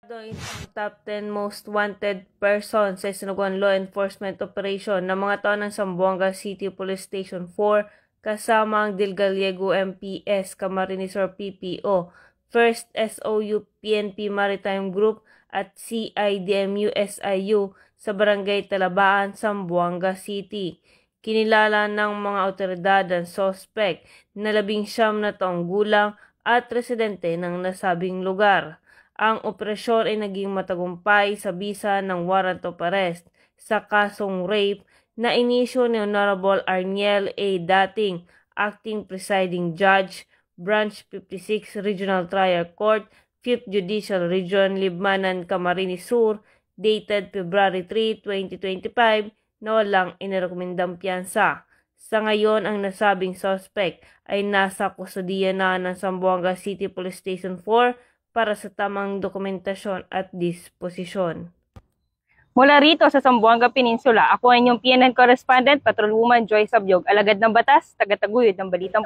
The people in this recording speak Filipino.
Ito ang top 10 most wanted person sa isinagawang law enforcement operation ng mga tao ng Zamboanga City Police Station 4 kasama ang Del Gallego MPS, Camarines Sur PPO, First SOU PNP Maritime Group at CIDMU SIU sa Barangay Talabaan, Zamboanga City. Kinilala ng mga otoridad ang suspect na 19 na taong gulang at residente ng nasabing lugar. Ang operasyon ay naging matagumpay sa bisa ng warrant of arrest sa kasong rape na inisyu ni Honorable Arniel A. Dating, Acting Presiding Judge, Branch 56 Regional Trial Court, 5th Judicial Region, Libmanan, Camarines Sur, dated February 3, 2025, na walang inirekomendang piyansa. Sa ngayon, ang nasabing suspect ay nasa kusodiya na ng Zamboanga City Police Station 4 para sa tamang dokumentasyon at disposisyon. Mula rito sa Zamboanga Peninsula, ako ang inyong PNN correspondent, Patrolwoman Joy Sabyog, alagad ng batas, tagataguyod ng balitang